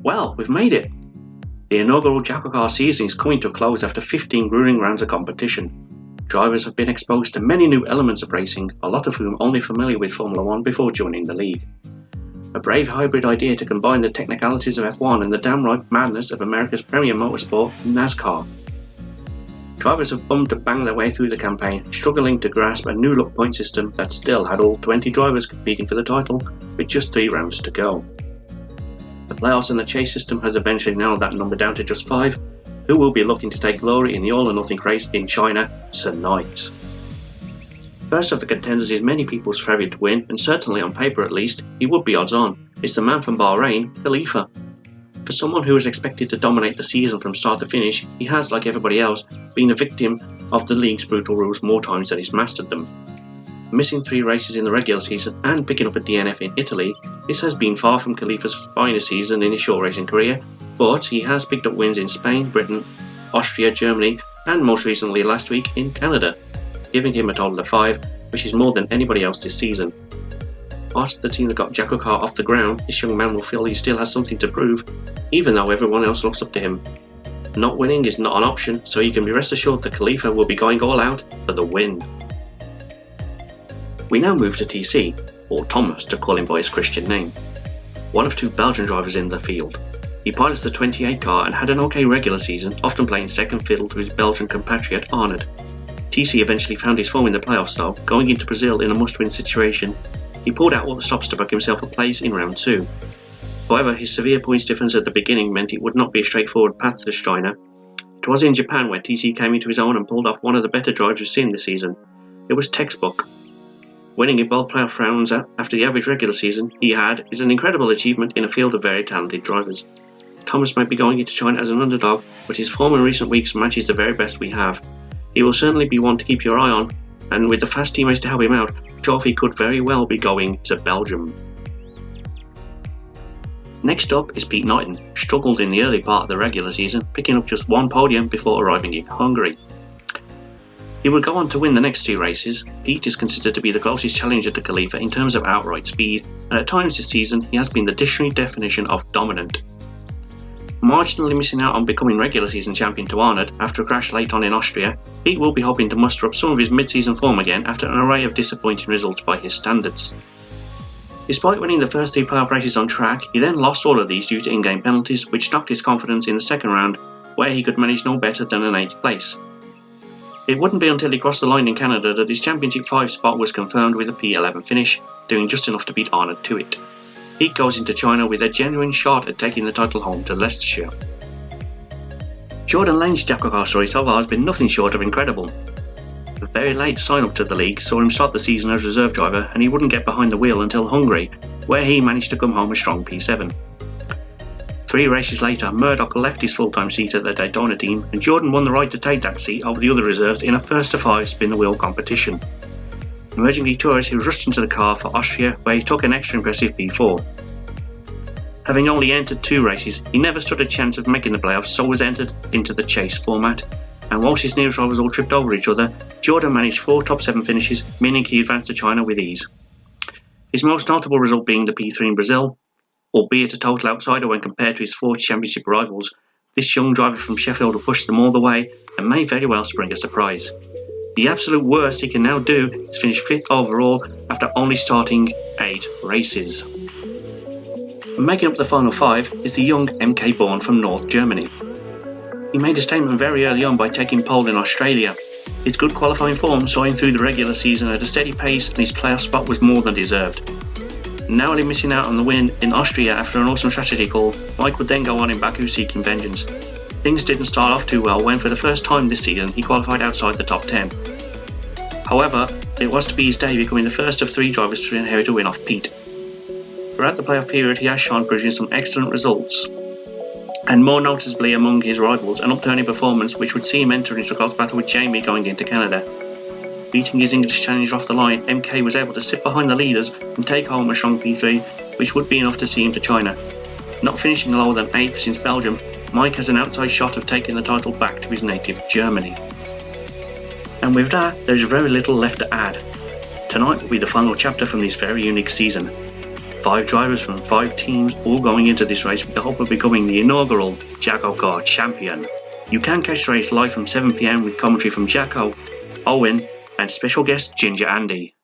Well, we've made it! The inaugural JACKOCAR season is coming to a close after 15 grueling rounds of competition. Drivers have been exposed to many new elements of racing, a lot of whom only familiar with Formula 1 before joining the league. A brave hybrid idea to combine the technicalities of F1 and the downright madness of America's premier motorsport, NASCAR. Drivers have bummed and banged their way through the campaign, struggling to grasp a new-look point system that still had all 20 drivers competing for the title, with just 3 rounds to go. The playoffs and the chase system has eventually narrowed that number down to just 5, who will be looking to take glory in the all-or-nothing race in China tonight. First of the contenders is many people's favourite to win, and certainly on paper at least, he would be odds on. It's the man from Bahrain, Khalifa. For someone who was expected to dominate the season from start to finish, he has, like everybody else, been a victim of the league's brutal rules more times than he's mastered them. Missing 3 races in the regular season and picking up a DNF in Italy, this has been far from Khalifa's finest season in his short racing career, but he has picked up wins in Spain, Britain, Austria, Germany, and most recently last week in Canada, giving him a total of 5, which is more than anybody else this season. Part of the team that got JACKOCAR off the ground, this young man will feel he still has something to prove, even though everyone else looks up to him. Not winning is not an option, so you can be rest assured that Khalifa will be going all out for the win. We now move to TC, or Thomas to call him by his Christian name, one of 2 Belgian drivers in the field. He pilots the 28 car and had an okay regular season, often playing second fiddle to his Belgian compatriot Arnold. TC eventually found his form in the playoffs though, going into Brazil in a must-win situation. He pulled out all the stops to book himself a place in round 2. However, his severe points difference at the beginning meant it would not be a straightforward path to China. It was in Japan where TC came into his own and pulled off one of the better drives we've seen this season. It was textbook. Winning in both playoff rounds after the average regular season he had is an incredible achievement in a field of very talented drivers. Thomas might be going into China as an underdog, but his form in recent weeks matches the very best we have. He will certainly be one to keep your eye on, and with the fast teammates to help him out, Trophy could very well be going to Belgium. Next up is Pete Knighton, who struggled in the early part of the regular season, picking up just 1 podium before arriving in Hungary. He would go on to win the next 2 races. Pete is considered to be the closest challenger to Khalifa in terms of outright speed, and at times this season he has been the dictionary definition of dominant. Marginally missing out on becoming regular season champion to Arnold after a crash late on in Austria, Pete will be hoping to muster up some of his mid-season form again after an array of disappointing results by his standards. Despite winning the first 3 playoff races on track, he then lost all of these due to in-game penalties, which knocked his confidence in the second round, where he could manage no better than an 8th place. It wouldn't be until he crossed the line in Canada that his Championship 5 spot was confirmed with a P11 finish, doing just enough to beat Arnold to it. Pete goes into China with a genuine shot at taking the title home to Leicestershire. Jordan Lane's JACKOCAR story so far has been nothing short of incredible. The very late sign-up to the league saw him start the season as reserve driver, and he wouldn't get behind the wheel until Hungary, where he managed to come home a strong P7. 3 races later, Murdoch left his full-time seat at the Daytona team, and Jordan won the right to take that seat over the other reserves in a first-to-5 spin-the-wheel competition. Emerging victorious, he was rushed into the car for Austria, where he took an extra impressive P4. Having only entered 2 races, he never stood a chance of making the playoffs, so was entered into the chase format. And whilst his nearest rivals all tripped over each other, Jordan managed 4 top 7 finishes, meaning he advanced to China with ease. His most notable result being the P3 in Brazil. Albeit a total outsider when compared to his 4 championship rivals, this young driver from Sheffield will push them all the way and may very well spring a surprise. The absolute worst he can now do is finish 5th overall after only starting 8 races. And making up the final 5 is the young MK Bourne from North Germany. He made a statement very early on by taking pole in Australia. His good qualifying form saw him through the regular season at a steady pace, and his playoff spot was more than deserved. Narrowly missing out on the win in Austria after an awesome strategy call, Mike would then go on in Baku seeking vengeance. Things didn't start off too well when for the first time this season he qualified outside the top 10. However, it was to be his day, becoming the first of 3 drivers to inherit a win off Pete. Throughout the playoff period he has shown, producing some excellent results, and more noticeably among his rivals, an upturning performance which would see him enter into a close battle with Jamie going into Canada. Beating his English challenger off the line, MK was able to sit behind the leaders and take home a strong P3, which would be enough to see him to China. Not finishing lower than 8th since Belgium, Mike has an outside shot of taking the title back to his native Germany. And with that, there's very little left to add. Tonight will be the final chapter from this very unique season. 5 drivers from 5 teams all going into this race with the hope of becoming the inaugural JACKOCAR champion. You can catch the race live from 7 PM with commentary from Jacko, Owen and special guest Ginger Andy.